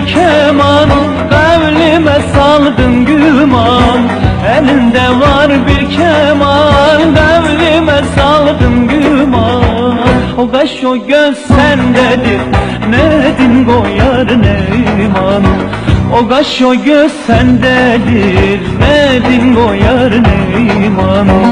bir keman, kavlime saldın güman. Elinde var bir keman, kavlime saldın güman. O kaş o göz sendedir, nedin koyar neyman. O kaş o göz sendedir, nedin koyar neyman.